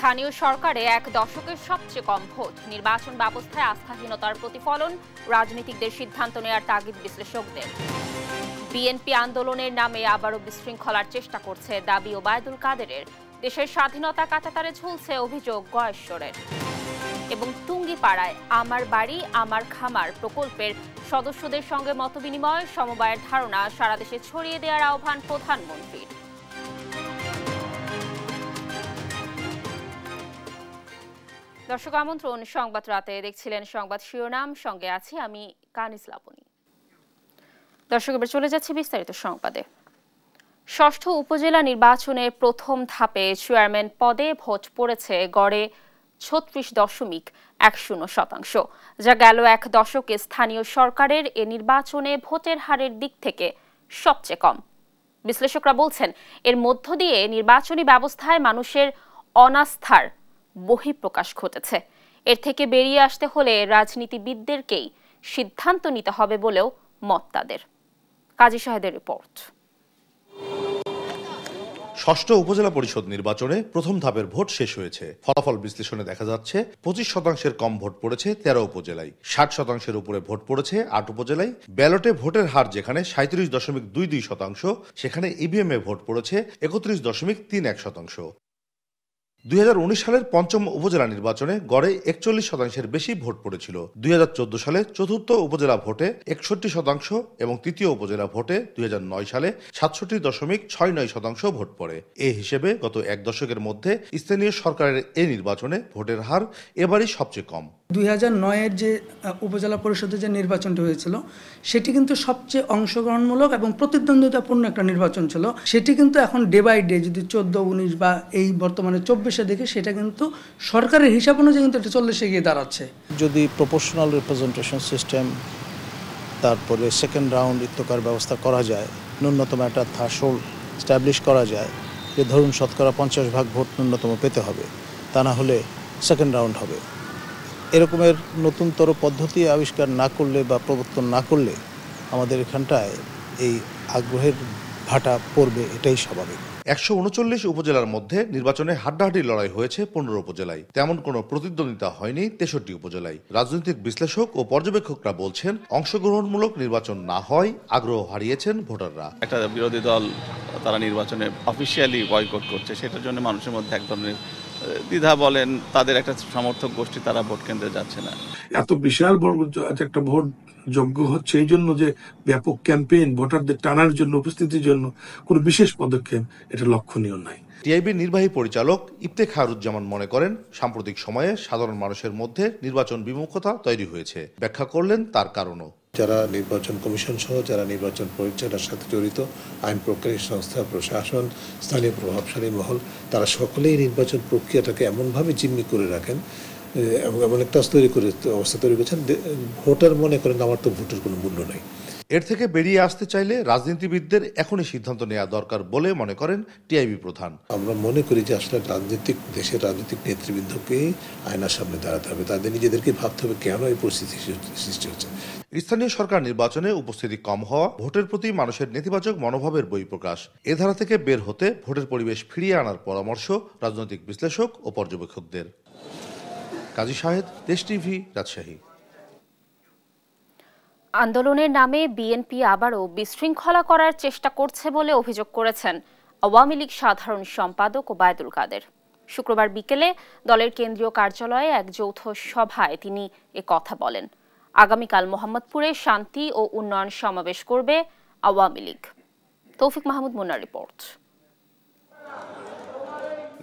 স্থানীয় সরকারে এক দশকের সবচেয়ে কম ভোট, নির্বাচন ব্যবস্থায় আস্থাহীনতার প্রতিফলন, রাজনীতিকদের সিদ্ধান্ত নেওয়ার তাগিদ বিশ্লেষকদের। বিএনপি আন্দোলনের নামে আবারও বিশৃঙ্খলার চেষ্টা করছে, দাবি ওবায়দুল কাদেরের। দেশের স্বাধীনতা কাঁটাতারে ঝুলছে, অভিযোগ গয়েশ্বরের। এবং টুঙ্গিপাড়ায় আমার বাড়ি আমার খামার প্রকল্পের সদস্যদের সঙ্গে মতবিনিময়, সমবায়ের ধারণা সারা দেশে ছড়িয়ে দেওয়ার আহ্বান প্রধানমন্ত্রীর। দর্শক আমন্ত্রণ, সংবাদ রাতে দেখছিলেন সংবাদ শিরোনাম, সঙ্গে আছি আমি কানিস লাবণী। দর্শক এবার চলে যাচ্ছে বিস্তারিত সংবাদে। ষষ্ঠ উপজেলা নির্বাচনের প্রথম ধাপে চেয়ারম্যান পদে ভোট পড়েছে গড়ে 36.10%, যা গেল এক দশকে স্থানীয় সরকারের এ নির্বাচনে ভোটের হারের দিক থেকে সবচেয়ে কম। বিশ্লেষকরা বলছেন, এর মধ্য দিয়ে নির্বাচনী ব্যবস্থায় মানুষের অনাস্থার বহিঃপ্রকাশ ঘটেছে। এর থেকে বেরিয়ে আসতে হলে রাজনীতিবিদদেরকেই সিদ্ধান্ত নিতে হবে বলেও মত তাদের। কাজী শাহেদের রিপোর্ট। ষষ্ঠ উপজেলা পরিষদ নির্বাচনে প্রথম ধাপের ভোট শেষ হয়েছে। ফলাফল বিশ্লেষণে দেখা যাচ্ছে 25% কম ভোট পড়েছে 13 উপজেলায়, 60% উপরে ভোট পড়েছে 8 উপজেলায়। ব্যালটে ভোটের হার যেখানে 37.22%, সেখানে ইভিএমে ভোট পড়েছে 31.31%। 2019 সালের পঞ্চম উপজেলা নির্বাচনে গড়ে 41% বেশি ভোট পড়েছিল। 2014 সালে চতুর্থ উপজেলা ভোটে 61% এবং তৃতীয় উপজেলা ভোটে 2009 সালে 67.69% ভোট পড়ে। এ হিসেবে গত এক দশকের মধ্যে স্থানীয় সরকারের এই নির্বাচনে ভোটের হার এবারই সবচেয়ে কম। 2009-এর যে উপজেলা পরিষদের যে নির্বাচনটি হয়েছিল, সেটি কিন্তু সবচেয়ে অংশগ্রহণমূলক এবং প্রতিদ্বন্দ্বিতাপূর্ণ একটা নির্বাচন ছিল। সেটি কিন্তু এখন ডে বাই ডে, যদি 14, 19 বা এই বর্তমানে 24-এ দেখে, সেটা কিন্তু সরকারের হিসাব অনুযায়ী কিন্তু এটা 40-এ গিয়ে দাঁড়াচ্ছে। যদি প্রপোর্শনাল রিপ্রেজেন্টেশন সিস্টেম, তারপরে সেকেন্ড রাউন্ড ইত্তকার ব্যবস্থা করা যায়, ন্যূনতম একটা থ্রেশহোল্ড স্ট্যাবলিশ করা যায় যে ধরুন 50% ভোট ন্যূনতম পেতে হবে, তা না হলে সেকেন্ড রাউন্ড হবে। এরকমের নতুনতর পদ্ধতি আবিষ্কার না করলে বা প্রবর্তন না করলে আমাদের এখানটায় এই আগ্রহের ভাটা পড়বে, এটাই স্বাভাবিক। 139 উপজেলার মধ্যে নির্বাচনে হাড্ডাহাড্ডি লড়াই হয়েছে 15 উপজেলায়। তেমন কোনো প্রতিদ্বন্দ্বিতা হয়নি 63 উপজেলায়। রাজনৈতিক বিশ্লেষক ও পর্যবেক্ষকরা বলছেন, অংশগ্রহণমূলক নির্বাচন না হয় আগ্রহ হারিয়েছেন ভোটাররা। একটা বিরোধী দল তারা নির্বাচনে অফিসিয়ালি বয়কট করছে, সেটার জন্য মানুষের মধ্যে এক ধরনের দ্বিধা বলেন, তাদের একটা সমর্থক গোষ্ঠী তারা ভোট কেন্দ্রে যাচ্ছে না। এত বিশাল বড় একটা ভোট যোগ্য হচ্ছে এই জন্য যে ব্যাপক ক্যাম্পেইন, ভোটারদের টানার জন্য, উপস্থিতির জন্য কোনো বিশেষ পদক্ষেপ এটা লক্ষণীয় নাই। টিআইবির নির্বাহী পরিচালক ইফতেখারুজ্জামান মনে করেন, সাম্প্রতিক সময়ে সাধারণ মানুষের মধ্যে নির্বাচন বিমুখতা তৈরি হয়েছে। ব্যাখ্যা করলেন তার কারণও। যারা নির্বাচন কমিশন সহ যারা নির্বাচন পরিচালনার সাথে জড়িত, আইন প্রক্রিয়া সংস্থা, প্রশাসন, স্থানীয় প্রভাবশালী মহল, তারা সকলেই নির্বাচন প্রক্রিয়াটাকে এমনভাবে জিম্মি করে রাখেন এবং এমন একটা অবস্থা তৈরি করেছেন, ভোটার মনে করেন আমার তো ভোটের কোনো মূল্য নাই। এর থেকে বেরিয়ে আসতে চাইলে রাজনীতিবিদদের এখনই সিদ্ধান্ত নেওয়া দরকার বলে মনে করেন টিআইবি প্রধান। আমরা মনে করি যে আসলে দেশের রাজনৈতিক নেতৃবৃন্দকেই আয়নার সামনে দাঁড়াতে হবে, তাদের নিজেদেরকে ভাবতে হবে কেন এই পরিস্থিতি সৃষ্টি হচ্ছে। স্থানীয় সরকার নির্বাচনে উপস্থিতি কম হওয়া, ভোটের প্রতি মানুষের নেতিবাচক মনোভাবের বহিঃপ্রকাশ, এ ধারা থেকে বের হতে ভোটের পরিবেশ ফিরিয়ে আনার পরামর্শ রাজনৈতিক বিশ্লেষক ও পর্যবেক্ষকদের। কাজী শাহেদ, দেশ টিভি, রাজশাহী। আন্দোলনের নামে বিএনপি আবারও বিশৃঙ্খলা করার চেষ্টা করছে বলে অভিযোগ করেছেন আওয়ামী লীগ সাধারণ সম্পাদক ওবায়দুল কাদের। শুক্রবার বিকেলে দলের কেন্দ্রীয় কার্যালয়ে এক যৌথ সভায় তিনি এ কথা বলেন। আগামীকাল মোহাম্মদপুরে শান্তি ও উন্নয়ন সমাবেশ করবে আওয়ামী লীগ। তৌফিক মাহমুদ মুন্নার রিপোর্ট।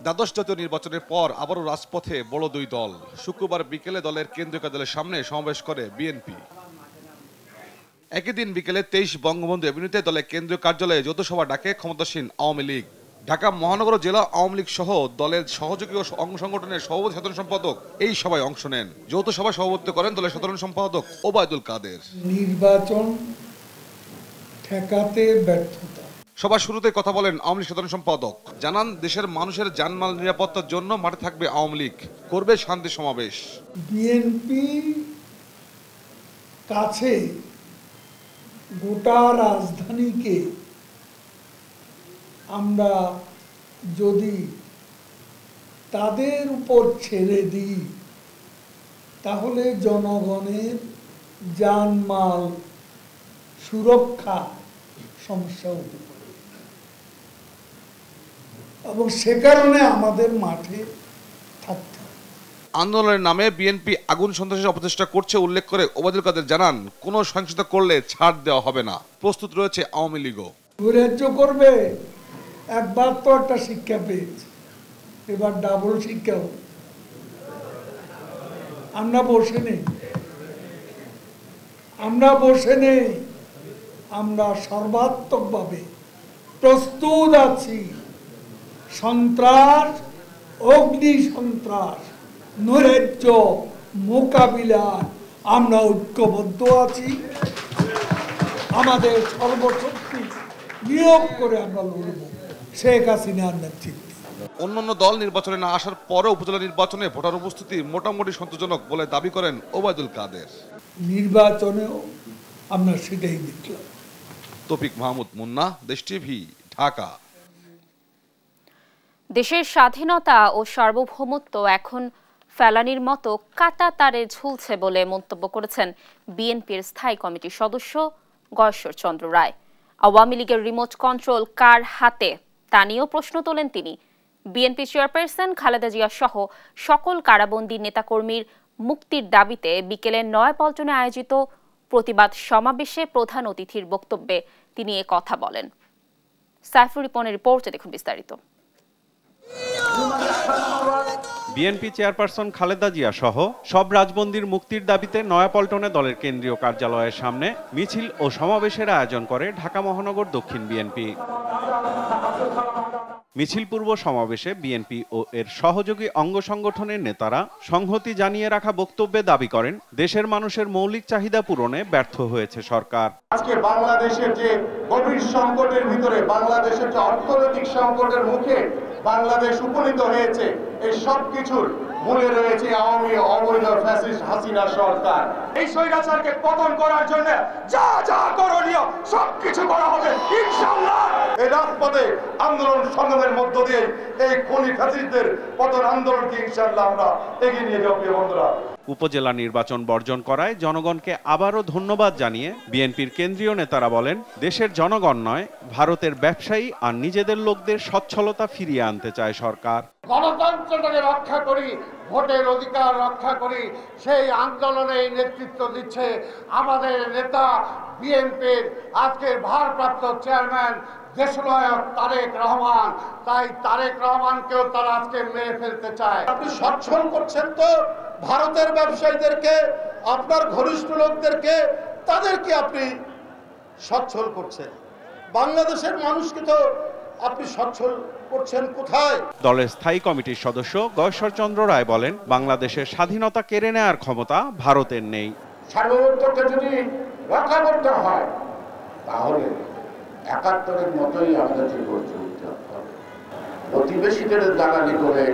দ্বাদশ জাতীয় নির্বাচনের পর আবারও রাজপথে বড় দুই দল। শুক্রবার বিকেলে দলের কেন্দ্রীয় কার্যালয়ের সামনে সমাবেশ করে বিএনপি। একই দিন বিকেলে 23 বঙ্গবন্ধু এভিনিউতে দলের কেন্দ্রীয় কার্যালয়ে যৌথ সভা ডাকে ক্ষমতাসীন আওয়ামী লীগ। ঢাকা মহানগর জেলা আওয়ামী লীগ সহ দলের সহযোগী ও অঙ্গ সংগঠনের সভাপতি সাধারণ সম্পাদক এই সভায় অংশ নেন। যৌথ সভায় সভাপতিত্ব করেন দলের সাধারণ সম্পাদক ওবায়দুল কাদের। নির্বাচন ঠেকাতে ব্যর্থতা। সবার শুরুতে কথা বলেন আওয়ামী লীগ সাধারণ সম্পাদক, জানান দেশের মানুষের জানমাল নিরাপত্তার জন্য মাঠে থাকবে আওয়ামী লীগ, করবে শান্তি সমাবেশ। বিএনপি কাছে গোটা রাজধানীকে আমরা যদি তাদের উপর ছেড়ে দিই, তাহলে জনগণের জানমাল সুরক্ষা সমস্যা হতে পারে, এবং সে কারণে আমাদের মাঠে থাকতে হবে। আন্দোলনের নামে বিএনপি আগুন সন্ত্রাসের অপচেষ্টা করছে উল্লেখ করে ওবায়দুল কাদের জানান, কোনো সহিংসতা করলে ছাড় দেওয়া হবে না, প্রস্তুত রয়েছে আওয়ামী লীগও। নৈরাজ্য করবে, একবার তো একটা শিক্ষা পেয়েছে, এবার ডাবল শিক্ষা হবে। আমরা বসে নেই, আমরা সর্বাত্মকভাবে প্রস্তুত আছি। সন্ত্রাস, অগ্নি সন্ত্রাস, নৈরাজ্য মোকাবিলায় আমরা ঐক্যবদ্ধ আছি। আমাদের সর্বশক্তি নিয়োগ করে আমরা লড়ব শেখ হাসিনার নেতৃত্বে। অন্যান্য দল নির্বাচনে না আসার পরও উপজেলা নির্বাচনে ভোটার উপস্থিতি মোটামুটি সন্তোষজনক বলে দাবি করেন ওবায়দুল কাদের। নির্বাচনেও আমরা সেটাই দেখলাম। তৌফিক মাহমুদ মুন্না, দেশ টিভি, ঢাকা। দেশের স্বাধীনতা ও সার্বভৌমত্ব এখন ফেলানির মতো কাটা তারে ঝুলছে বলে মন্তব্য করেছেন বিএনপির স্থায়ী কমিটির সদস্য গয়েশ্বর চন্দ্র রায়। আওয়ামী লীগের রিমোট কন্ট্রোল কার হাতে তা নিয়েও প্রশ্ন তোলেন তিনি। বিএনপি চেয়ারপারসন খালেদা জিয়া সহ সকল কারাবন্দী নেতাকর্মীর মুক্তির দাবিতে বিকেলে নয়াপল্টনে আয়োজিত প্রতিবাদ সমাবেশে প্রধান অতিথির বক্তব্যে তিনি এ কথা বলেন। সাইফুর রিপনের রিপোর্টে দেখুন বিস্তারিত। বিএনপি চেয়ারপারসন খালেদা জিয়া সহ সব রাজবন্দীর মুক্তির দাবিতে নয়াপল্টনে দলের কেন্দ্রীয় কার্যালয়ের সামনে মিছিল ও সমাবেশের আয়োজন করে ঢাকা মহানগর দক্ষিণ বিএনপি। মিছিল পূর্ব সমাবেশে বিএনপি ও এর সহযোগী অঙ্গ সংগঠনের নেতারা সংহতি জানিয়ে রাখা বক্তব্যে দাবি করেন, দেশের মানুষের মৌলিক চাহিদা পূরণে ব্যর্থ হয়েছে সরকার। আজকে বাংলাদেশের যে গভীর সংকটের ভিতরে, বাংলাদেশের যে অর্থনৈতিক সংকটের মুখে বাংলাদেশ উপনীত হয়েছে, এই সব কিছুর মূলে রয়েছে আওয়ামী অবৈধ ফ্যাসিস্ট হাসিনা সরকার। এই স্বৈরাচারকে পতন করার জন্য যা যা করণীয় সবকিছু করা হবে ইনশাআল্লাহ। এই রাজপথে আন্দোলন সংগ্রামের মধ্য দিয়ে এই খুনি ফ্যাসিস্টদের পতন আন্দোলনকে ইনশাআল্লাহ আমরা এগিয়ে নিয়ে যাব। প্রিয় বন্ধুরা, উপজেলা নির্বাচন বর্জন করায় জনগণকে আবারও ধন্যবাদ জানিয়ে বিএনপির কেন্দ্রীয় নেতারা বলেন, দেশের জনগণ নয়, ভারতের ব্যবসায়ী আর নিজেদের লোকদের সচ্ছলতা ফিরিয়ে আনতে চায় সরকার। গণতন্ত্রটাকে রক্ষা করি, ভোটের অধিকার রক্ষা করি, সেই আন্দোলনে নেতৃত্ব দিচ্ছে আমাদের নেতা বিএনপির আজকের ভারপ্রাপ্ত চেয়ারম্যান দেশনায়ক তারেক রহমান। তাই তারেক রহমানকেও তারা আজকে মেরে ফেলতে চায়। আপনি সচ্ছল করছেন তো ভারতের ব্যবসায়ীদেরকে, আপনার ঘনিষ্ঠ লোকদেরকে, তাদেরকে আপনি সচ্ছল করছেন। বাংলাদেশের মানুষকে তো আপনি সচ্ছল করছেন কোথায়? দলের স্থায়ী কমিটির সদস্য গয়েশ্বর চন্দ্র রায় বলেন, বাংলাদেশের স্বাধীনতা কেড়ে নেওয়ার ক্ষমতা ভারতের নেই। সার্বভৌমত্বকে যদি রক্ষা করতে হয় তাহলে ৭১-এর মতোই আমাদেরকে গড়ে তুলতে হবে। প্রতিবেশীদের দালালি করে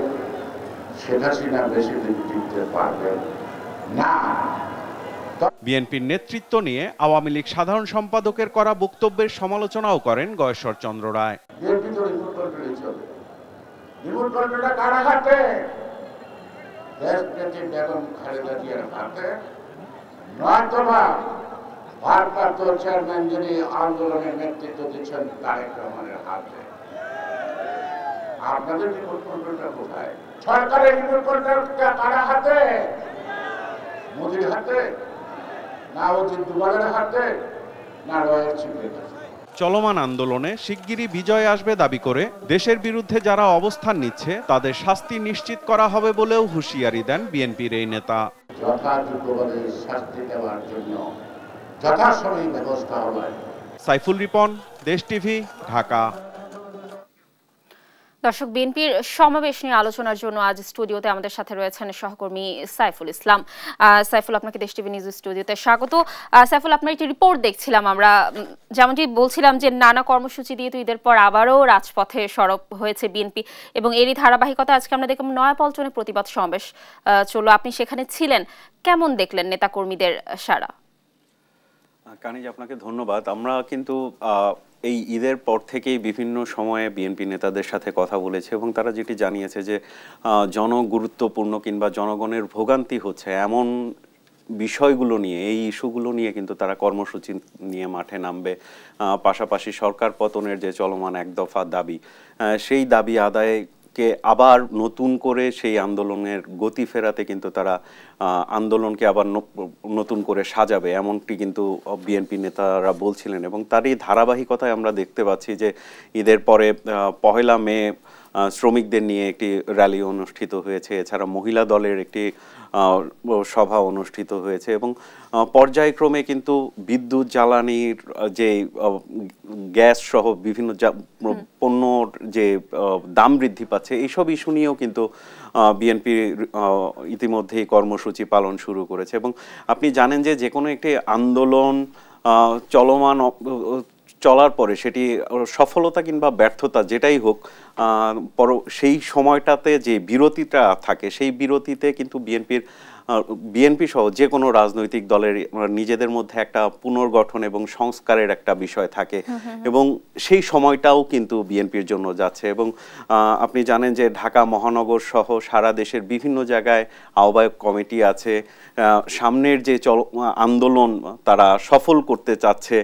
শেখ হাসিনা বেশি দিন টিকতে পারবে না। বিএনপির নেতৃত্ব নিয়ে আওয়ামী লীগ সাধারণ সম্পাদকের করা বক্তব্যের সমালোচনাও করেন গয়েশ্বর চন্দ্র রায়। বিএনপি তো রিমোট কন্ট্রোলে চলে, রিমোট কন্ট্রোলটা কার হাতে? দেশনেত্রী বেগম খালেদা জিয়ার হাতে, নয়তোবা ভারপ্রাপ্ত চেয়ারম্যান যিনি আন্দোলনের নেতৃত্ব দিচ্ছেন তারেক রহমানের হাতে। আপনাদের রিমোট কন্ট্রোলটা কোথায়? সরকারের রিমোট কন্ট্রোলটা কার হাতে? মোদির হাতে, না অজিত দুবারের হাতে, না রয়েল সিংহের হাতে? চলমান আন্দোলনে শিগগিরই বিজয় আসবে দাবি করে দেশের বিরুদ্ধে যারা অবস্থান নিচ্ছে তাদের শাস্তি নিশ্চিত করা হবে বলেও হুঁশিয়ারি দেন বিএনপির এই নেতা। যথাযথভাবে শাস্তি দেওয়ার জন্য যথাসময়ে ব্যবস্থা হবে। সাইফুল রিপন, দেশ টিভি, ঢাকা। দর্শক, বিএনপির সমাবেশ নিয়ে আলোচনার জন্য আজ স্টুডিওতে আমাদের সাথে রয়েছেন সহকর্মী সাইফুল ইসলাম। সাইফুল, আপনাকে দেশ টিভি নিউজ স্টুডিওতে স্বাগত। সাইফুল, আপনার একটি রিপোর্ট দেখছিলাম আমরা, যেমনটি বলছিলাম যে নানা কর্মসূচি দিয়ে তো ঈদের পর আবারও রাজপথে সরব হয়েছে বিএনপি, এবং এরই ধারাবাহিকতা আজকে আমরা দেখলাম নয়াপল্টনে প্রতিবাদ সমাবেশ চলল। আপনি সেখানে ছিলেন, কেমন দেখলেন নেতাকর্মীদের সাড়া? কানিজ, আপনাকে ধন্যবাদ। আমরা কিন্তু এই ঈদের পর থেকেই বিভিন্ন সময়ে বিএনপি নেতাদের সাথে কথা বলেছে এবং তারা যেটি জানিয়েছে যে জনগুরুত্বপূর্ণ কিংবা জনগণের ভোগান্তি হচ্ছে এমন বিষয়গুলো নিয়ে, এই ইস্যুগুলো নিয়ে কিন্তু তারা কর্মসূচি নিয়ে মাঠে নামবে। পাশাপাশি সরকার পতনের যে চলমান এক দফা দাবি, সেই দাবি আদায়কে আবার নতুন করে সেই আন্দোলনের গতি ফেরাতে কিন্তু তারা আন্দোলনকে আবার নতুন করে সাজাবে, এমনটি কিন্তু বিএনপি নেতারা বলছিলেন। এবং তারই ধারাবাহিকতায় আমরা দেখতে পাচ্ছি যে ঈদের পরে 1 মে শ্রমিকদের নিয়ে একটি র্যালি অনুষ্ঠিত হয়েছে, এছাড়া মহিলা দলের একটি সভা অনুষ্ঠিত হয়েছে এবং পর্যায়ক্রমে কিন্তু বিদ্যুৎ, জ্বালানির যে গ্যাস সহ বিভিন্ন পণ্যর যে দাম বৃদ্ধি পাচ্ছে, এইসব ইস্যু নিয়েও কিন্তু বিএনপি ইতিমধ্যেই কর্মসূচি পালন শুরু করেছে। এবং আপনি জানেন যে যে কোনো একটি আন্দোলন চলমান চলার পরে সেটি সফলতা কিংবা ব্যর্থতা যেটাই হোক, সেই সময়টাতে যে বিরতিটা থাকে, সেই বিরতিতে কিন্তু বিএনপি সহ যে কোনো রাজনৈতিক দলের নিজেদের মধ্যে একটা পুনর্গঠন এবং সংস্কারের একটা বিষয় থাকে এবং সেই সময়টাও কিন্তু বিএনপির জন্য যাচ্ছে। এবং আপনি জানেন যে ঢাকা মহানগর সহ সারা দেশের বিভিন্ন জায়গায় আহ্বায়ক কমিটি আছে, সামনের যে আন্দোলন তারা সফল করতে চাচ্ছে,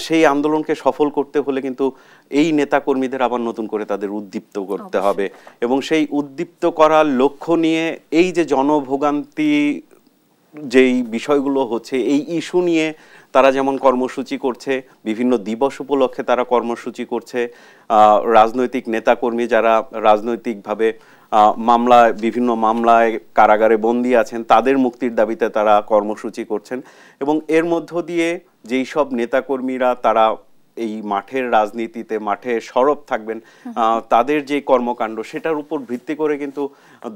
সেই আন্দোলনকে সফল করতে হলে কিন্তু এই নেতাকর্মীদের আবার নতুন করে তাদের উদ্দীপ্ত করতে হবে এবং সেই উদ্দীপ্ত করার লক্ষ্য নিয়ে এই যে জনভোগান্তি যেই বিষয়গুলো হচ্ছে, এই ইস্যু নিয়ে তারা যেমন কর্মসূচি করছে, বিভিন্ন দিবস উপলক্ষে তারা কর্মসূচি করছে, রাজনৈতিক নেতাকর্মী যারা রাজনৈতিকভাবে বিভিন্ন মামলায় কারাগারে বন্দী আছেন তাদের মুক্তির দাবিতে তারা কর্মসূচি করছেন। এবং এর মধ্য দিয়ে যেই সব নেতাকর্মীরা তারা এই মাঠের রাজনীতিতে মাঠে সরব থাকবেন, তাদের যে কর্মকাণ্ড সেটার উপর ভিত্তি করে কিন্তু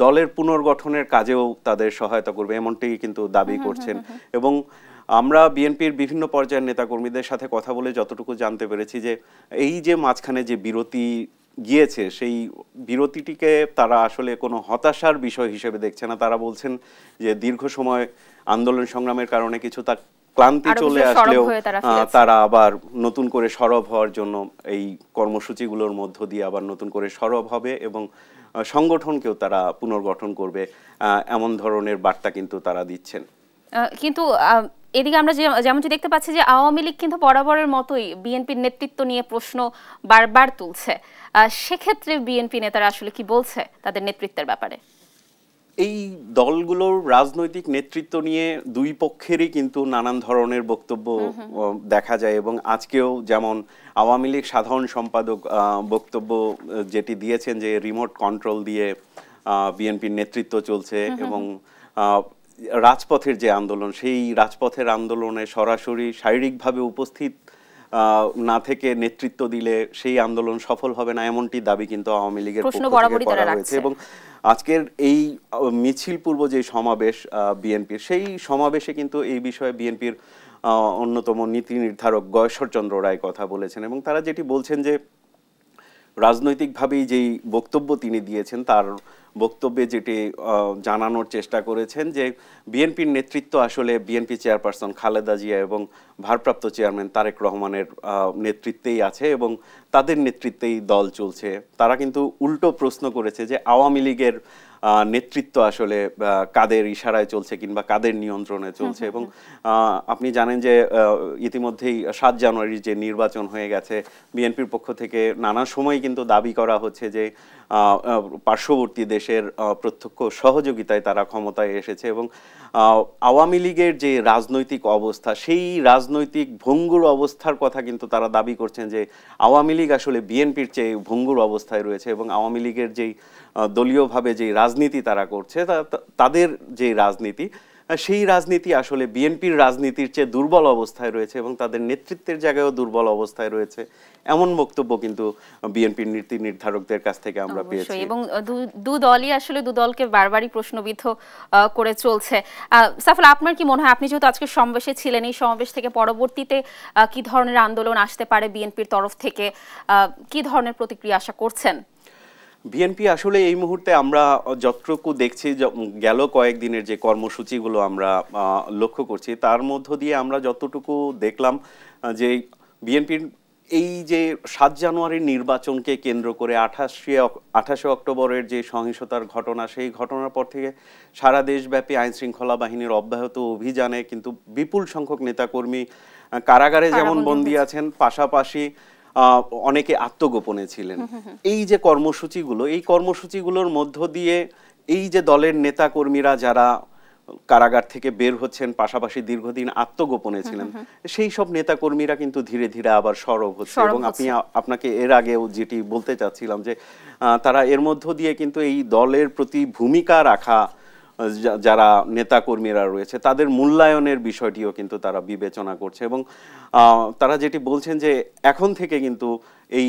দলের পুনর্গঠনের কাজেও তাদের সহায়তা করবে, এমনটি কিন্তু দাবি করছেন। এবং আমরা বিএনপির বিভিন্ন পর্যায়ের নেতাকর্মীদের সাথে কথা বলে যতটুকু জানতে পেরেছি যে এই যে মাঝখানে যে বিরতি গিয়েছে, সেই বিরতিটিকে তারা আসলে কোনো হতাশার বিষয় হিসেবে দেখছে না। তারা বলছেন যে দীর্ঘ সময় আন্দোলন সংগ্রামের কারণে কিছু তার ক্লান্তি চলে আসলেও তারা আবার নতুন করে সরব হওয়ার জন্য এই কর্মসূচিগুলোর মধ্য দিয়ে আবার নতুন করে সরব হবে এবং সংগঠনকেও তারা পুনর্গঠন করবে, এমন ধরনের বার্তা কিন্তু তারা দিচ্ছেন। কিন্তু এদিকে আমরা যেমনটি দেখতে পাচ্ছি যে আওয়ামী লীগ কিন্তু বরাবরের মতোই বিএনপির নেতৃত্ব নিয়ে প্রশ্ন বারবার তুলছে। সেক্ষেত্রে বিএনপি নেতারা আসলে কি বলছে তাদের নেতৃত্বের ব্যাপারে? এই দলগুলোর রাজনৈতিক নেতৃত্ব নিয়ে দুই পক্ষেরই কিন্তু নানান ধরনের বক্তব্য দেখা যায় এবং আজকেও যেমন আওয়ামী লীগ সাধারণ সম্পাদক বক্তব্য যেটি দিয়েছেন যে রিমোট কন্ট্রোল দিয়ে বিএনপির নেতৃত্ব চলছে এবং রাজপথের যে আন্দোলন, সেই রাজপথের আন্দোলনে সরাসরি শারীরিকভাবে উপস্থিত না থেকে নেতৃত্ব দিলে সেই আন্দোলন সফল হবে না, এমনটি দাবি কিন্তু আওয়ামী লীগের পক্ষ থেকে করা হয়েছে। এবং আজকের এই মিছিল পূর্ব যে সমাবেশ বিএনপির, সেই সমাবেশে কিন্তু এই বিষয়ে বিএনপির অন্যতম নীতি নির্ধারক গয়েশ্বরচন্দ্র রায় কথা বলেছেন এবং তারা যেটি বলছেন যে রাজনৈতিকভাবেই যেই বক্তব্য তিনি দিয়েছেন তার বক্তব্যে যেটি জানানোর চেষ্টা করেছেন যে বিএনপির নেতৃত্ব আসলে বিএনপি চেয়ারপারসন খালেদা জিয়া এবং ভারপ্রাপ্ত চেয়ারম্যান তারেক রহমানের নেতৃত্বেই আছে এবং তাদের নেতৃত্বেই দল চলছে। তারা কিন্তু উল্টো প্রশ্ন করেছে যে আওয়ামী লীগের নেতৃত্ব আসলে কাদের ইশারায় চলছে কিংবা কাদের নিয়ন্ত্রণে চলছে। এবং আপনি জানেন যে ইতিমধ্যেই 7 জানুয়ারি যে নির্বাচন হয়ে গেছে, বিএনপির পক্ষ থেকে নানা সময় কিন্তু দাবি করা হচ্ছে যে পার্শ্ববর্তী দেশের প্রত্যক্ষ সহযোগিতায় তারা ক্ষমতায় এসেছে এবং আওয়ামী লীগের যে রাজনৈতিক অবস্থা, সেই রাজনৈতিক ভঙ্গুর অবস্থার কথা কিন্তু তারা দাবি করছেন যে আওয়ামী লীগ আসলে বিএনপির চেয়ে ভঙ্গুর অবস্থায় রয়েছে এবং আওয়ামী লীগের যেই দলীয়ভাবে যেই রাজনীতি তারা করছে, তাদের যে রাজনীতি, সেই রাজনীতি আসলে বিএনপির রাজনীতির চেয়ে দুর্বল অবস্থায় রয়েছে এবং তাদের নেতৃত্বের জায়গায়ও দুর্বল অবস্থায় রয়েছে, এমন বক্তব্য কিন্তু বিএনপির নীতি নির্ধারকদের কাছ থেকে আমরা পেয়েছি। এবং দু দলই আসলে দু দলকে বারবারই প্রশ্নবিদ্ধ করে চলছে। সাফল, আপনার কি মনে হয়, আপনি যেহেতু আজকে সমাবেশে ছিলেন, এই সমাবেশ থেকে পরবর্তীতে কি ধরনের আন্দোলন আসতে পারে বিএনপির তরফ থেকে, কি ধরনের প্রতিক্রিয়া আশা করছেন? বিএনপি আসলে এই মুহূর্তে আমরা যতটুকু দেখছি, গেল কয়েকদিনের যে কর্মসূচিগুলো আমরা লক্ষ্য করছি, তার মধ্য দিয়ে আমরা যতটুকু দেখলাম যে বিএনপির এই যে 7 জানুয়ারির নির্বাচনকে কেন্দ্র করে 28 অক্টোবরের যে সহিংসতার ঘটনা, সেই ঘটনার পর থেকে সারা দেশব্যাপী আইন শৃঙ্খলা বাহিনীর অব্যাহত অভিযানে কিন্তু বিপুল সংখ্যক নেতাকর্মী কারাগারে যেমন বন্দী আছেন, পাশাপাশি অনেকে আত্মগোপনে ছিলেন। এই যে কর্মসূচিগুলো, এই কর্মসূচিগুলোর মধ্য দিয়ে এই যে দলের নেতাকর্মীরা যারা কারাগার থেকে বের হচ্ছেন, পাশাপাশি দীর্ঘদিন আত্মগোপনে ছিলেন, সেই সব নেতাকর্মীরা কিন্তু ধীরে ধীরে আবার সরব হচ্ছে। এবং আপনাকে এর আগেও যেটি বলতে চাচ্ছিলাম যে তারা এর মধ্য দিয়ে কিন্তু এই দলের প্রতি ভূমিকা রাখা যারা নেতাকর্মীরা রয়েছে তাদের মূল্যায়নের বিষয়টিও কিন্তু তারা বিবেচনা করছে। এবং তারা যেটি বলছেন যে এখন থেকে কিন্তু এই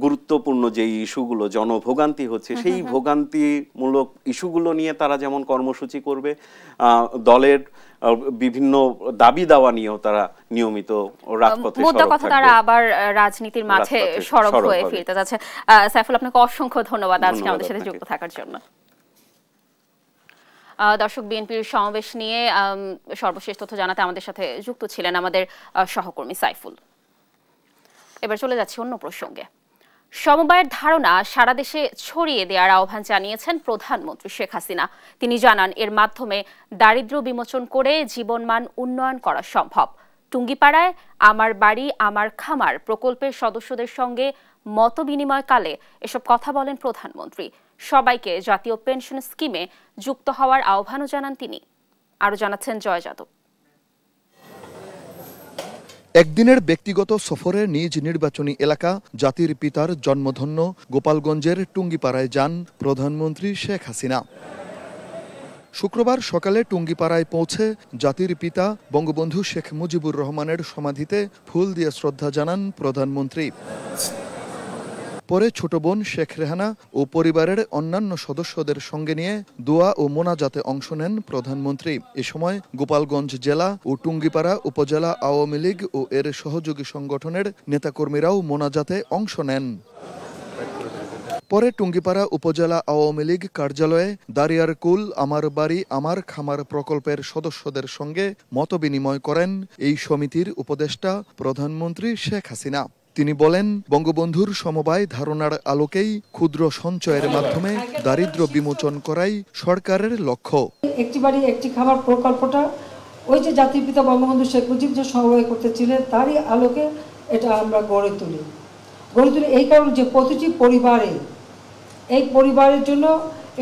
গুরুত্বপূর্ণ যে ইস্যুগুলো, জনভোগান্তি হচ্ছে, সেই ভোগান্তিমূলক ইস্যুগুলো নিয়ে তারা যেমন কর্মসূচি করবে, দলের বিভিন্ন দাবি দাওয়া নিয়েও তারা নিয়মিত রাজপথে সরব থাকবে। তারা আবার রাজনীতির মাঠে সরব হয়ে ফিরতে যাচ্ছে। সাইফুল, আপনাকে অসংখ্য ধন্যবাদ আজকে আমাদের সাথে যুক্ত থাকার জন্য। দর্শক, বিএনপির সমাবেশ নিয়ে সর্বশেষ তথ্য জানাতে আমাদের সাথে যুক্ত ছিলেন আমাদের সহকর্মী সাইফুল। এবার চলে যাচ্ছে অন্য প্রসঙ্গে। সমবায়ের ধারণা সারা দেশে ছড়িয়ে দেওয়ার আহ্বান জানিয়েছেন প্রধানমন্ত্রী শেখ হাসিনা। তিনি জানান, এর মাধ্যমে দারিদ্র্য বিমোচন করে জীবনমান উন্নয়ন করা সম্ভব। টুঙ্গিপাড়ায় আমার বাড়ি আমার খামার প্রকল্পের সদস্যদের সঙ্গে মত বিনিময়কালে এসব কথা বলেন প্রধানমন্ত্রী। সবাইকে জাতীয় পেনশন স্কিমে যুক্ত হওয়ার আহ্বানও জানান তিনি। আরও জানাচ্ছেন জয় যাদব। একদিনের ব্যক্তিগত সফরে নিজ নির্বাচনী এলাকা জাতির পিতার জন্মধন্য গোপালগঞ্জের টুঙ্গিপাড়ায় যান প্রধানমন্ত্রী শেখ হাসিনা। শুক্রবার সকালে টুঙ্গিপাড়ায় পৌঁছে জাতির পিতা বঙ্গবন্ধু শেখ মুজিবুর রহমানের সমাধিতে ফুল দিয়ে শ্রদ্ধা জানান প্রধানমন্ত্রী। পরে ছোট বোন শেখ রেহানা ও পরিবারের অন্যান্য সদস্যদের সঙ্গে নিয়ে দোয়া ও মোনাজাতে অংশ নেন প্রধানমন্ত্রী। এ সময় গোপালগঞ্জ জেলা ও টুঙ্গিপাড়া উপজেলা আওয়ামী লীগ ও এর সহযোগী সংগঠনের নেতাকর্মীরাও মোনাজাতে অংশ নেন। পরে টুঙ্গিপাড়া উপজেলা আওয়ামী লীগ কার্যালয়ে দারিয়ার কুল আমার বাড়ি আমার খামার প্রকল্পের সদস্যদের সঙ্গে মতবিনিময় করেন এই সমিতির উপদেষ্টা প্রধানমন্ত্রী শেখ হাসিনা। তিনি বলেন, বঙ্গবন্ধুর সমবায় ধারণার আলোকেই ক্ষুদ্র সঞ্চয়ের মাধ্যমে দারিদ্র্য বিমোচন করাই সরকারের লক্ষ্য। একটি বাড়ি একটি খাবার প্রকল্পটা ওই যে জাতির পিতা বঙ্গবন্ধু শেখ মুজিব যে সমবায় করতেছিলেন তারই আলোকে এটা আমরা গড়ে তুলি এই কারণে যে প্রতিটি পরিবারে, এই পরিবারের জন্য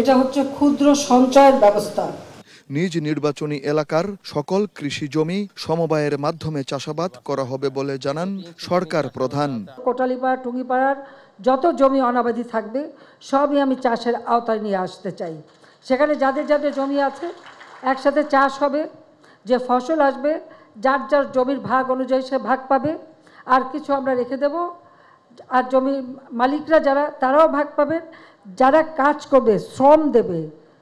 এটা হচ্ছে ক্ষুদ্র সঞ্চয়ের ব্যবস্থা। নিজ নির্বাচনী এলাকার সকল কৃষি জমি সমবায়ের মাধ্যমে চাষাবাদ করা হবে বলে জানান সরকার প্রধান। কোটালীপাড়া টুঙ্গিপাড়ার যত জমি অনাবাদি থাকবে সবই আমি চাষের আওতায় নিয়ে আসতে চাই। সেখানে যাদের যাদের জমি আছে একসাথে চাষ হবে, যে ফসল আসবে যার যার জমির ভাগ অনুযায়ী সে ভাগ পাবে, আর কিছু আমরা রেখে দেব, আর জমির মালিকরা যারা তারাও ভাগ পাবেন, যারা কাজ করবে শ্রম দেবে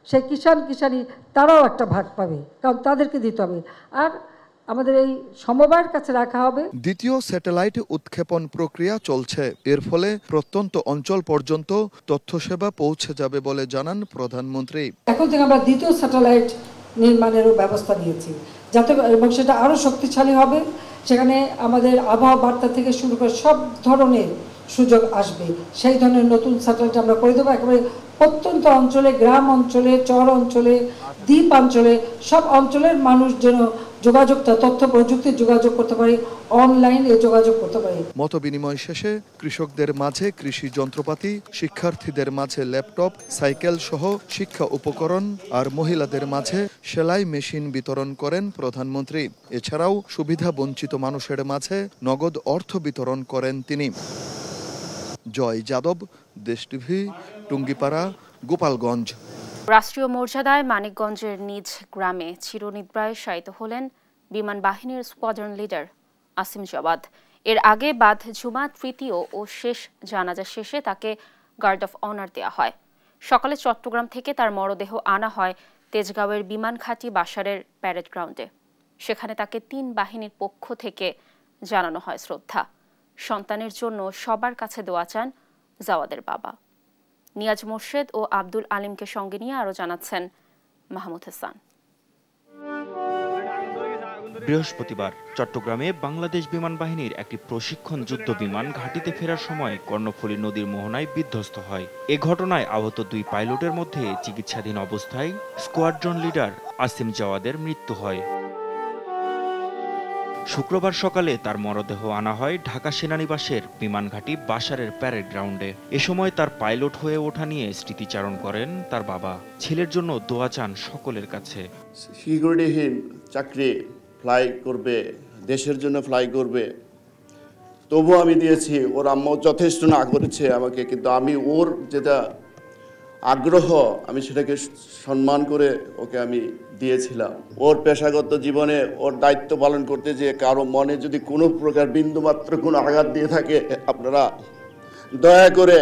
সেই কিষাণী তারাও একটা ভাগ পাবে, কারণ তাদেরকে দিতে হবে। আর আমাদের এই সমবায়ের কাছে রাখা হবে। দ্বিতীয় স্যাটেলাইট উৎক্ষেপণ প্রক্রিয়া চলছে। এর ফলে প্রত্যন্ত অঞ্চল পর্যন্ত তথ্য সেবা পৌঁছে যাবে বলে জানান প্রধানমন্ত্রী। এখন থেকে আমরা দ্বিতীয় স্যাটেলাইট নির্মাণেরও ব্যবস্থা নিয়েছি, যাতে এবং সেটা আরও শক্তিশালী হবে। সেখানে আমাদের আবহাওয়া বার্তা থেকে শুরু করে সব ধরনের সুযোগ আসবে, সেই ধরনের নতুন স্যাটেলাইট আমরা করে দেবো। একেবারে প্রত্যন্ত অঞ্চলে, গ্রাম অঞ্চলে, চর অঞ্চলে, দ্বীপ অঞ্চলে সব অঞ্চলের মানুষ যেন যোগাযোগটা তথ্য প্রযুক্তির যোগাযোগ করতে পারে, অনলাইনে যোগাযোগ করতে পারে। মত বিনিময় শেষে কৃষকদের মাঝে কৃষি যন্ত্রপাতি, শিক্ষার্থীদের মাঝে ল্যাপটপ, সাইকেল সহ শিক্ষা উপকরণ আর মহিলাদের মাঝে সেলাই মেশিন বিতরণ করেন প্রধানমন্ত্রী। এছাড়াও সুবিধা বঞ্চিত মানুষের মাঝে নগদ অর্থ বিতরণ করেন তিনি। জয় যাদব, দেশ টিভি, টুঙ্গিপাড়া, গোপালগঞ্জ। রাষ্ট্রীয় মর্যাদায় মানিকগঞ্জের নিজ গ্রামে চিরনিদ্রায় শায়িত হলেন বিমান বাহিনীর স্কোয়াড্রন লিডার আসিম জাওয়াদ। এর আগে বাদ জুমা তৃতীয় ও শেষ জানাজা শেষে তাকে গার্ড অফ অনার দেওয়া হয়। সকালে চট্টগ্রাম থেকে তার মরদেহ আনা হয় তেজগাঁওয়ের বিমান ঘাঁটি বাসারের প্যারেড গ্রাউন্ডে। সেখানে তাকে 3 বাহিনীর পক্ষ থেকে জানানো হয় শ্রদ্ধা। সন্তানের জন্য সবার কাছে দোয়া চান জাওয়াদের বাবা। নিয়াজ মোর্শেদ ও আব্দুল আলিমকে সঙ্গে নিয়ে আরো জানাচ্ছেন মাহমুদ হাসান। বৃহস্পতিবার চট্টগ্রামে বাংলাদেশ বিমান বাহিনীর একটি প্রশিক্ষণ যুদ্ধ বিমান ঘাঁটিতে ফেরার সময় কর্ণফুলী নদীর মোহনায় বিধ্বস্ত হয়। এ ঘটনায় আহত 2 পাইলটের মধ্যে চিকিৎসাধীন অবস্থায় স্কোয়াড্রন লিডার আসিম জাওয়াদের মৃত্যু হয়। শুক্রবার সকালে তার মরদেহ আনা হয় ঢাকা সেনানিবাসের বিমানঘাঁটি বাসারের প্যারেড গ্রাউন্ডে। এ সময় তার পাইলট হয়ে ওঠা নিয়ে স্মৃতিচারণ করেন তার বাবা। ছেলের জন্য দোয়া চান সকলের কাছে। সিকিউরিটিহীন চাকরি, ফ্লাই করবে, দেশের জন্য ফ্লাই করবে, তবু আমি দিয়েছি। ওর আম্মা যথেষ্ট না করেছে আমাকে, কিন্তু আমি ওর যেটা আগ্রহ আমি সেটাকে সম্মান করে ওকে আমি দিয়েছিলাম। ওর পেশাগত জীবনে ওর দায়িত্ব পালন করতে যে কারো মনে যদি কোনো প্রকার বিন্দুমাত্র কোনো আঘাত দিয়ে থাকে, আপনারা দয়া করে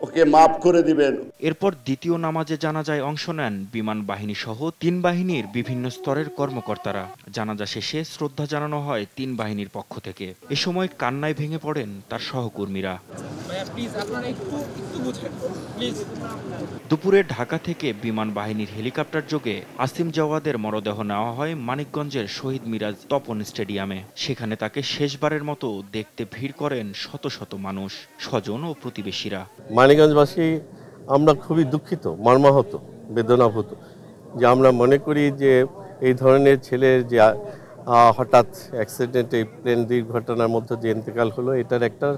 ওকে মাফ করে দিবেন। এরপর দ্বিতীয় নামাজে জানাজায় অংশ নেন বিমান বাহিনী সহ 3 বাহিনীর বিভিন্ন স্তরের কর্মকর্তারা। জানাজা শেষে শ্রদ্ধা জানানো হয় 3 বাহিনীর পক্ষ থেকে। এ সময় কান্নায় ভেঙে পড়েন তার সহকর্মীরা। দুপুরে ঢাকা থেকে বিমান বাহিনীর হেলিকপ্টার যোগে আসিম জাওয়াদের মরদেহ নেওয়া হয় মানিকগঞ্জের শহীদ মিরাজ তপন স্টেডিয়ামে। সেখানে তাকে শেষবারের মতো দেখতে ভিড় করেন শত শত মানুষ, স্বজন ও প্রতিবেশীরা। মানিকগঞ্জবাসী আমরা খুবই দুঃখিত, মর্মাহত, বেদনাভূত যে আমরা মনে করি যে এই ধরনের ছেলের যে হঠাৎ অ্যাক্সিডেন্টে প্লেন দুর্ঘটনার মধ্যে যে ইন্তেকাল হলো, এটার একটা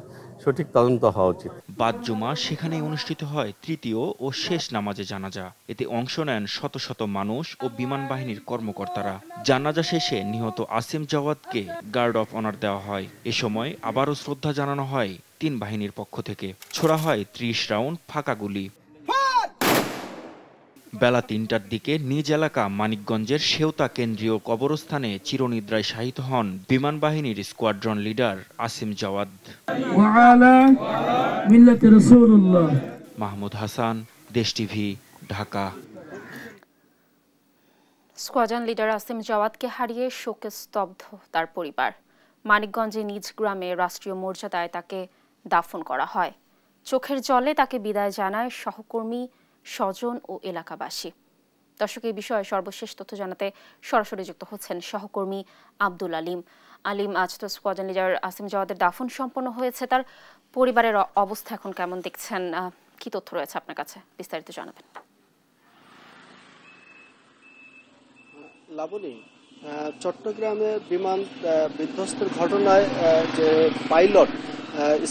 সঠিক তদন্ত হওয়া উচিত। বাদ জুমা সেখানে অনুষ্ঠিত হয় তৃতীয় ও শেষ নামাজে জানাজা। এতে অংশ নেন শত শত মানুষ ও বিমান বাহিনীর কর্মকর্তারা। জানাজা শেষে নিহত আসিম জাওয়াদকে গার্ড অফ অনার দেওয়া হয়। এ সময় আবারও শ্রদ্ধা জানানো হয় 3 বাহিনীর পক্ষ থেকে। ছোড়া হয় 30 রাউন্ড ফাঁকা গুলি। বেলা 3টার দিকে নিজ এলাকা মানিকগঞ্জের সেওতা কেন্দ্রীয় কবরস্থানে চিরনিদ্রায় শায়িত হন বিমান বাহিনীর squadron leader Asim Jawad. Mahmud Hasan, Desh TV, Dhaka. Squadron leader Asim জাওয়াদকে হারিয়ে শোকে স্তব্ধ তার পরিবার। মানিকগঞ্জে নিজ গ্রামে রাষ্ট্রীয় মর্যাদায় তাকে দাফন করা হয়। চোখের জলে তাকে বিদায় জানায় সহকর্মী, স্বজন ও এলাকাবাসী। দর্শক, এই বিষয়ে সর্বশেষ তথ্য জানাতে সরাসরি যুক্ত হচ্ছেন সহকর্মী আব্দুল আলিম। আলিম, আজ তো স্কোয়াড্রন লিডার আসিম জাওয়াদের দাফন সম্পন্ন হয়েছে, তার পরিবারের অবস্থা এখন কেমন দেখছেন? কি তথ্য রয়েছে আপনার কাছে, বিস্তারিত জানাবেন। লাবণী, চট্টগ্রামে বিমান বিধ্বস্তের ঘটনায় যে pilot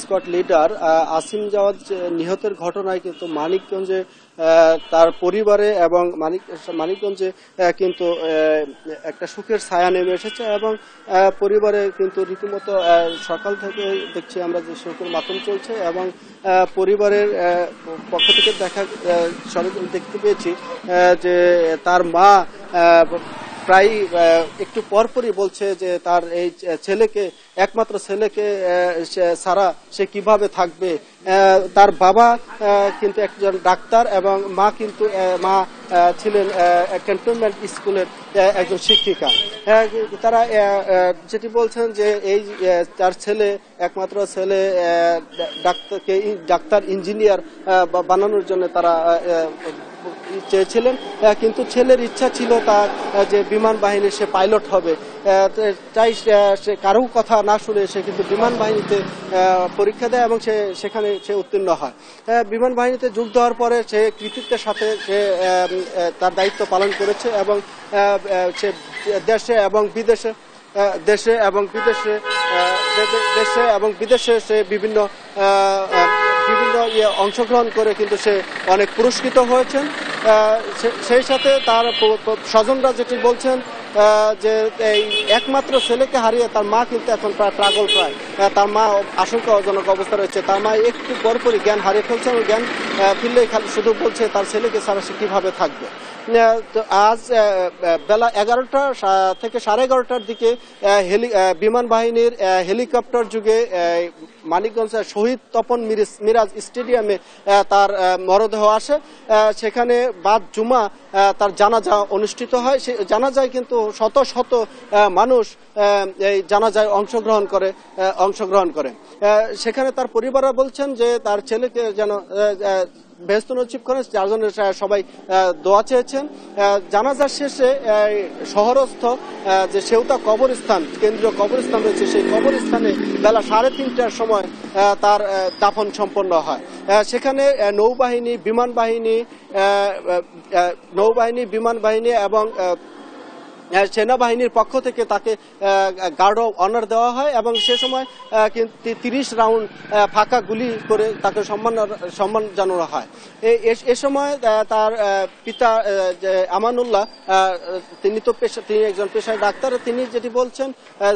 squadron leader Asim Jawad নিহতের ঘটনায় কিন্তু মানিকগঞ্জে তার পরিবারে এবং মানিকগঞ্জে কিন্তু একটা সুখের ছায়া নেমে এসেছে এবং পরিবারে কিন্তু রীতিমতো সকাল থেকে দেখছি আমরা যে শোকের মাতম চলছে এবং পরিবারের পক্ষ থেকে দেখতে পেয়েছি যে তার মা প্রায় একটু পরপরই বলছে যে তার এই ছেলেকে, একমাত্র ছেলেকে সারা সে কিভাবে থাকবে। তার বাবা কিন্তু একজন ডাক্তার এবং মা কিন্তু ছিলেন ক্যান্টনমেন্ট স্কুলের একজন শিক্ষিকা। তারা যেটি বলছেন যে এই তার ছেলে, একমাত্র ছেলে ডাক্তার ইঞ্জিনিয়ার বানানোর জন্য তারা চেয়েছিলেন, কিন্তু ছেলের ইচ্ছা ছিল তার যে বিমান বাহিনীর সে পাইলট হবে। তাই সে কারো কথা না শুনে সে কিন্তু বিমান বাহিনীতে পরীক্ষা দেয় এবং সেখানে সে উত্তীর্ণ হয়। বিমান বাহিনীতে যোগ দেওয়ার পরে সে কৃতিত্বের সাথে সে তার দায়িত্ব পালন করেছে এবং সে দেশে এবং বিদেশে সে বিভিন্ন অংশগ্রহণ করে কিন্তু সে অনেক পুরস্কৃত হয়েছেন। সেই সাথে তার স্বজনরা যেটি বলছেন যে এই একমাত্র ছেলেকে হারিয়ে তার মা কিন্তু এখন প্রায় পাগল, তার মা আশঙ্কাজনক অবস্থা রয়েছে। তার মা একটু পরপরই জ্ঞান হারিয়ে ফেলছে এবং জ্ঞান ফিরলেই শুধু বলছে তার ছেলেকে ছাড়া সে কিভাবে থাকবে। আজ বেলা 11টা থেকে 11:30টার দিকে বিমান বাহিনীর হেলিকপ্টার যুগে মানিকগঞ্জ শহীদ তপন মিরাজ স্টেডিয়ামে তার মরদেহ আসে। সেখানে বাদ জুমা তার জানাজা অনুষ্ঠিত হয়। সে জানাজায় কিন্তু শত শত মানুষ এই জানাজায় অংশগ্রহণ করে। সেখানে তার পরিবাররা বলছেন যে তার ছেলেকে যেন বেহেশত নসিব করেন, যার জন্য সবাই দোয়া চেয়েছেন। জানাজার শেষে শহরস্থ যে সেউতা কবরস্থান, কেন্দ্রীয় কবরস্থান রয়েছে, সেই কবরস্থানে বেলা 3:30টার সময় তার দাফন সম্পন্ন হয়। সেখানে নৌবাহিনী, বিমান বাহিনী এবং সেনাবাহিনীর পক্ষ থেকে তাকে গার্ড অফ অনার দেওয়া হয় এবং সে সময় কিন্তু 30 রাউন্ড ফাঁকা গুলি করে তাকে সম্মান জানানো হয়। এ সময় তার পিতা আমানুল্লাহ, তিনি একজন পেশায় ডাক্তার, তিনি যেটি বলছেন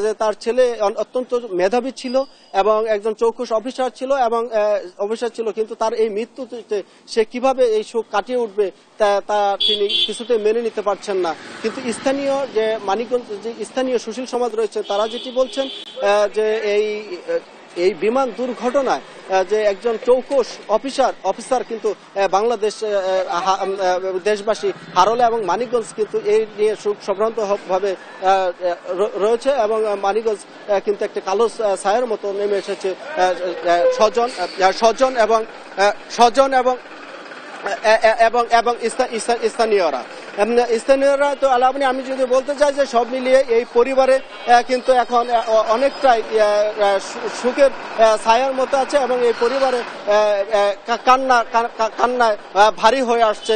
যে তার ছেলে অত্যন্ত মেধাবী ছিল এবং একজন চৌকস অফিসার ছিল, কিন্তু তার এই মৃত্যুতে সে কিভাবে এই শোক কাটিয়ে উঠবে তা তিনি কিছুতে মেনে নিতে পারছেন না। কিন্তু স্থানীয় যে মানিকগঞ্জ যে স্থানীয় সুশীল সমাজ রয়েছে, তারা যেটি বলছেন যে এই বিমান দুর্ঘটনায় যে একজন চৌকস অফিসার কিন্তু বাংলাদেশ দেশবাসী হারলে এবং মানিকগঞ্জ কিন্তু এই নিয়ে সম্ভ্রান্ত ভাবে রয়েছে এবং মানিকগঞ্জ কিন্তু একটা কালো ছায়ার মতো নেমে এসেছে। স্বজন এবং স্থানীয়রা তো আলাপনি আমি যদি বলতে চাই যে সব মিলিয়ে এই পরিবারে কিন্তু এখন অনেকটাই সুখের ছায়ার মতো আছে এবং এই পরিবারে কান্নায় ভারী হয়ে আসছে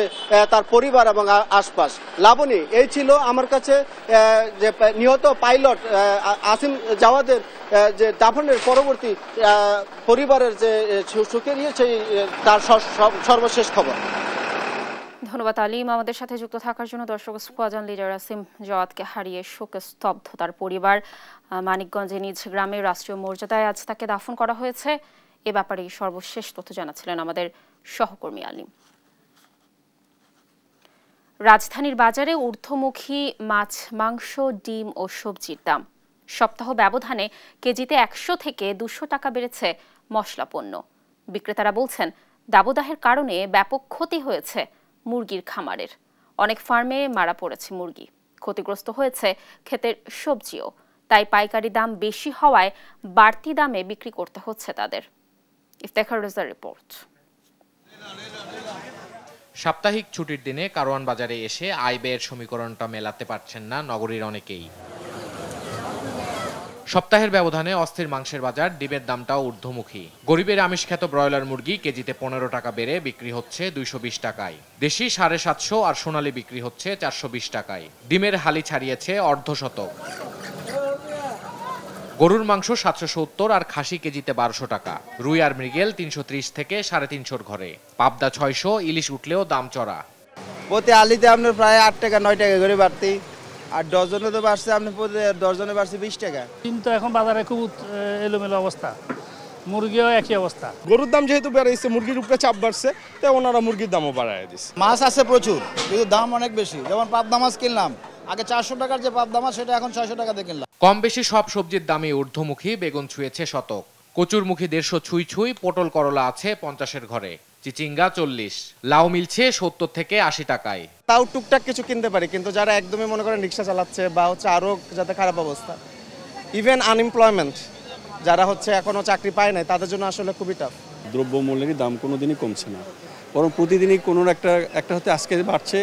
তার পরিবার এবং আশপাশ। লাবণী, এই ছিল আমার কাছে যে নিহত পাইলট আসিম জাওয়াদের যে দাফনের পরবর্তী পরিবারের যে সুখের সেই তার সর্বশেষ খবর। ধন্যবাদ আলিম আমাদের সাথে যুক্ত থাকার জন্য। দর্শক, স্কোয়াড্রন লিডার আসিম জাওয়াদকে হারিয়ে শোকে স্তব্ধ তার পরিবার। মানিকগঞ্জে নিজ গ্রামে রাষ্ট্রীয় মর্যাদায় আজ তাকে দাফন করা হয়েছে। এ ব্যাপারে সর্বশেষ তথ্য জানাচ্ছিলেন আমাদের সহকর্মী আলিম। রাজধানীর বাজারে ঊর্ধ্বমুখী মাছ, মাংস, ডিম ও সবজির দাম। সপ্তাহ ব্যবধানে কেজিতে 100 থেকে 200 টাকা বেড়েছে মশলা পণ্য। বিক্রেতারা বলছেন দাবদাহের কারণে ব্যাপক ক্ষতি হয়েছে মুরগির খামারের। অনেক ফার্মে মারা পড়েছে মুরগি, ক্ষতিগ্রস্ত হয়েছে ক্ষেতের সবজিও। তাই পাইকারি দাম বেশি হওয়ায় বাড়তি দামে বিক্রি করতে হচ্ছে তাদের। ইফতেখার রেজার রিপোর্ট। সাপ্তাহিক ছুটির দিনে কারওয়ান বাজারে এসে আয় ব্যয়ের সমীকরণটা মেলাতে পারছেন না নগরীর অনেকেই। সপ্তাহের ব্যবধানে অস্থির মাংসের বাজার, ডিমের দামটাও ঊর্ধ্বমুখী। গরিবের আমিষ খ্যাত ব্রয়লার মুরগি কেজিতে 15 টাকা বেড়ে বিক্রি হচ্ছে 220 টাকায়। দেশি 750 আর সোনালী বিক্রি হচ্ছে 420 টাকায়। ডিমের হালি ছাড়িয়েছে অর্ধশতক। গরুর মাংস 770 আর খাসি কেজিতে 1200 টাকা। রুই আর মৃগেল 330 থেকে 350 ঘরে। পাবদা 600, ইলিশ উঠলেও দাম চড়া। প্রতি আলিতে আপনার প্রায় 8 টাকা 9 টাকা করে বাড়তি, আর ডজনে তো বাড়ছে আপনি ডজনে বাড়ছে 20 টাকা। কিন্তু এখন বাজারে খুব এলোমেলো অবস্থা, মুরগিও একই অবস্থা। গরুর দাম যেহেতু বেড়েছে, মুরগির উপরে চাপ বাড়ছে, তাই ওনারা মুরগির দামও বাড়ায় দিচ্ছে। মাছ আছে প্রচুর, কিন্তু দাম অনেক বেশি। যেমন পাবদা মাছ কিনলাম আগে 400 টাকার যে পাবদা মাছ, সেটা এখন 600 টাকা দিয়ে কিনলাম। কম বেশি সব সবজির দামই ঊর্ধ্বমুখী। বেগুন ছুঁয়েছে শতক, কচুরমুখী 150 ছুঁই, পটল করলা আছে 50-এর ঘরে, চিচিঙ্গা 40, লাউ মিলছে 70 থেকে 80 টাকায়। তাও টুকটাক কিছু কিনতে পারি, কিন্তু যারা একদমই মনে করেন রিক্সা চালাচ্ছে বা আরো যাতে খারাপ অবস্থা, ইভেন আনএমপ্লয়মেন্ট যারা এখনো চাকরি পায় নাই, তাদের জন্য আসলে খুবই টাফ। দ্রব্যমূল্যের দাম কোনোদিনই কমছে না, বরং প্রতিদিনই কোনো একটা হতে আজকে বাড়ছে,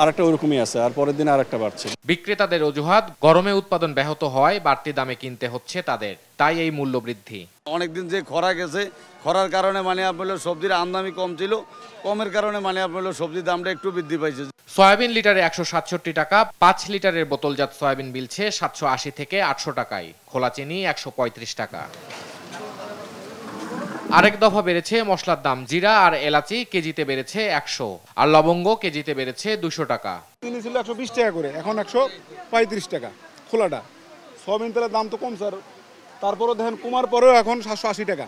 আর একটা ওরকমই আছে, আর পরের দিন আর একটা বাড়ছে। বিক্রেতাদের অজুহাত গরমে উৎপাদন ব্যাহত হওয়ায় বাড়তি দামে কিনতে হচ্ছে তাদের, তাই এই মূল্য বৃদ্ধি। অনেকদিন যে খরা গেছে, খরার কারণে আপনার সবজির আমদানি কম ছিল, কমের কারণে আপনার সবজির দামটা একটু বৃদ্ধি পাইছে। সয়াবিন লিটারে 167 টাকা, 5 লিটারের বোতলজাত সয়াবিন মিলছে 780 থেকে 800 টাকায়, খোলা চিনি 135 টাকা। আরেক দফা বেড়েছে মশলার দাম। জিরা আর এলাচি কেজিতে বেড়েছে 100, আর লবঙ্গ কেজিতে বেড়েছে 200 টাকা। চিনি ছিল 120 টাকা করে, এখন 135 টাকা খোলাটা। সয়াবিন তেলের দাম তো কম স্যার, তারপরও দেখেন কমার পরেও এখন 780 টাকা।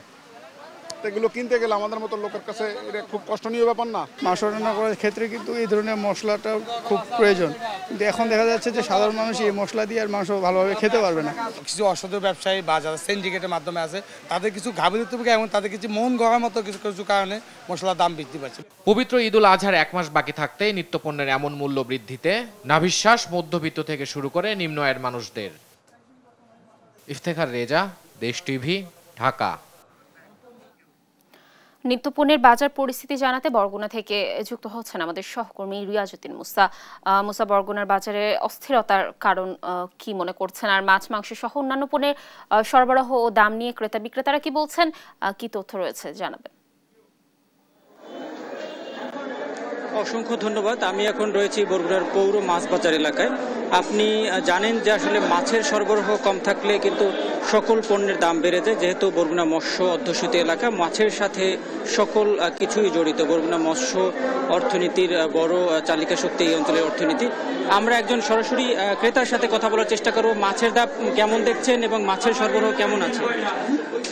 তো এগুলো কিনতে গেলে আমাদের মতো লোকের কাছে এটা খুব কষ্টনীয় ব্যাপার না। মাংস রান্না করার ক্ষেত্রে কিন্তু এই ধরনের মশলাটা খুব প্রয়োজন, কিন্তু এখন দেখা যাচ্ছে যে সাধারণ মানুষ এই মশলা দিয়ে আর মাংস ভালোভাবে খেতে পারবে না। কিছু অসাধু ব্যবসায়ী বা যারা সিন্ডিকেটের মাধ্যমে আছে তাদের কিছু গাফিলতি থেকে এবং তাদের কিছু মন গড়ার মতো কিছু কিছু কারণে মশলার দাম বৃদ্ধি পাচ্ছে। পবিত্র ঈদুল আজহার 1 মাস বাকি থাকতে নিত্যপণ্যের এমন মূল্য বৃদ্ধিতে নাভিশ্বাস মধ্যবিত্ত থেকে শুরু করে নিম্ন আয়ের মানুষদের। ইফতেখার রেজা, দেশ টিভি, ঢাকা। নিত্যপণ্যের বাজার পরিস্থিতি জানাতে বরগুনা থেকে যুক্ত হচ্ছেন আমাদের সহকর্মী রিয়াজউদ্দিন মুসা। মুসা, বরগুনার বাজারে অস্থিরতার কারণ কি মনে করছেন, আর মাছ মাংস সহ অন্যান্য পণ্যের সরবরাহ ও দাম নিয়ে ক্রেতা বিক্রেতারা কি বলছেন, কি তথ্য রয়েছে জানাবেন। অসংখ্য ধন্যবাদ। আমি এখন রয়েছি বরগুনার পৌর মাছ বাজার এলাকায়। আপনি জানেন যে আসলে মাছের সরবরাহ কম থাকলে কিন্তু সকল পণ্যের দাম বেড়ে যায়। যেহেতু বরগুনা মৎস্য অধ্যুষিত এলাকা, মাছের সাথে সকল কিছুই জড়িত। বরগুনা মৎস্য অর্থনীতির বড় চালিকা শক্তি এই অঞ্চলের অর্থনীতি। আমরা একজন সরাসরি ক্রেতার সাথে কথা বলার চেষ্টা করব। মাছের দাম কেমন দেখছেন এবং মাছের সরবরাহ কেমন আছে?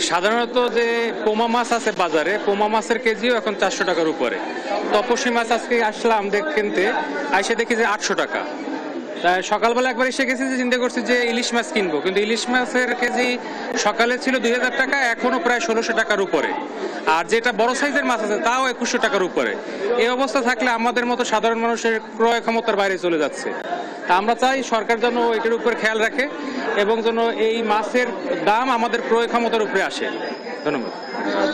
সাধারণত যে পোমা মাছ আছে বাজারে, পোমা মাছের কেজিও এখন 400 টাকার উপরে। তপসী মাছ আজকে আসলাম কিনতে, এসে দেখি যে 800 টাকা। তাই সকালবেলা একবার এসে গেছি, যে চিন্তা করছি যে ইলিশ মাছ কিনবো, কিন্তু ইলিশ মাছের কেজি সকালে ছিল 2000 টাকা, এখনো প্রায় 1600 টাকার উপরে। আর যেটা বড় সাইজের মাছ আছে তাও 2100 টাকার উপরে। এই অবস্থা থাকলে আমাদের মতো সাধারণ মানুষের ক্রয় ক্ষমতার বাইরে চলে যাচ্ছে। তা আমরা চাই সরকার যেন এটার উপর খেয়াল রাখে এবং যেন এই মাছের দাম আমাদের ক্রয় ক্ষমতার উপরে আসে। ধন্যবাদ।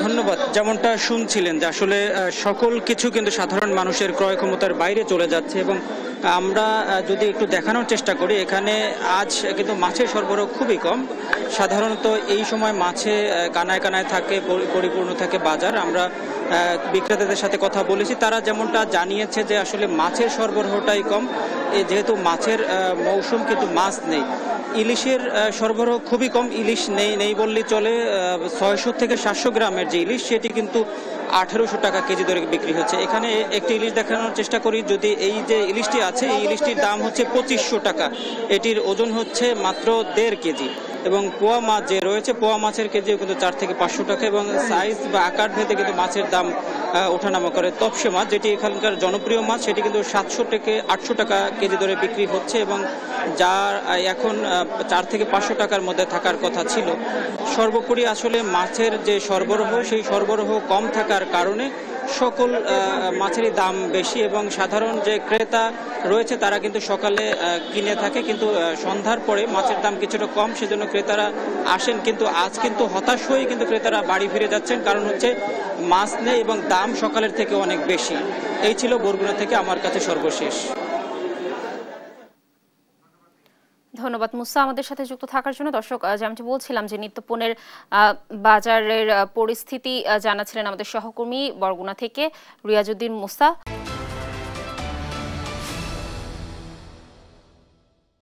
ধন্যবাদ। যেমনটা শুনছিলেন যে আসলে সকল কিছু কিন্তু সাধারণ মানুষের ক্রয় ক্ষমতার বাইরে চলে যাচ্ছে, এবং আমরা যদি একটু দেখানোর চেষ্টা করি, এখানে আজ কিন্তু মাছের সরবরাহ খুবই কম। সাধারণত এই সময় মাছে কানায় কানায় থাকে, পরিপূর্ণ থাকে বাজার। আমরা বিক্রেতাদের সাথে কথা বলেছি, তারা যেমনটা জানিয়েছে যে আসলে মাছের সরবরাহটাই কম। যেহেতু মাছের মৌসুম, কিন্তু মাছ নেই। ইলিশের সরবরাহ খুবই কম, ইলিশ নেই বললেই চলে। 600 থেকে 700 গ্রামের যে ইলিশ, সেটি কিন্তু 1800 টাকা কেজি দরে বিক্রি হচ্ছে। এখানে একটি ইলিশ দেখানোর চেষ্টা করি। যদি এই যে ইলিশটি আছে, এই ইলিশটির দাম হচ্ছে 2500 টাকা। এটির ওজন হচ্ছে মাত্র 1.5 কেজি। এবং পোয়া মাছ যে রয়েছে, পোয়া মাছের কেজিও কিন্তু 4 থেকে 500 টাকা, এবং সাইজ বা আকার ভেদে কিন্তু মাছের দাম ওঠানামা করে। তপসে মাছ, যেটি এখানকার জনপ্রিয় মাছ, সেটি কিন্তু 700 থেকে 800 টাকা কেজি দরে বিক্রি হচ্ছে, এবং যা এখন 4 থেকে 500 টাকার মধ্যে থাকার কথা ছিল। সর্বোপরি আসলে মাছের যে সরবরাহ, সেই সরবরাহ কম থাকার কারণে সকল মাছেরই দাম বেশি, এবং সাধারণ যে ক্রেতা রয়েছে তারা কিন্তু সকালে কিনে থাকে, কিন্তু সন্ধ্যার পরে মাছের দাম কিছুটা কম, সেজন্য ক্রেতারা আসেন। কিন্তু আজ কিন্তু হতাশ হয়ে কিন্তু ক্রেতারা বাড়ি ফিরে যাচ্ছেন, কারণ হচ্ছে মাছ নেই এবং দাম সকালের থেকে অনেক বেশি। এই ছিল বরগুনা থেকে আমার কাছে সর্বশেষ। ধন্যবাদ মুসা আমাদের সাথে যুক্ত থাকার জন্য। দর্শক, যেমনটি বলছিলাম যে নিত্যপণ্যের বাজারের পরিস্থিতি জানাচ্ছিলেন আমাদের সহকর্মী বরগুনা থেকে রিয়াজউদ্দিন মুসা।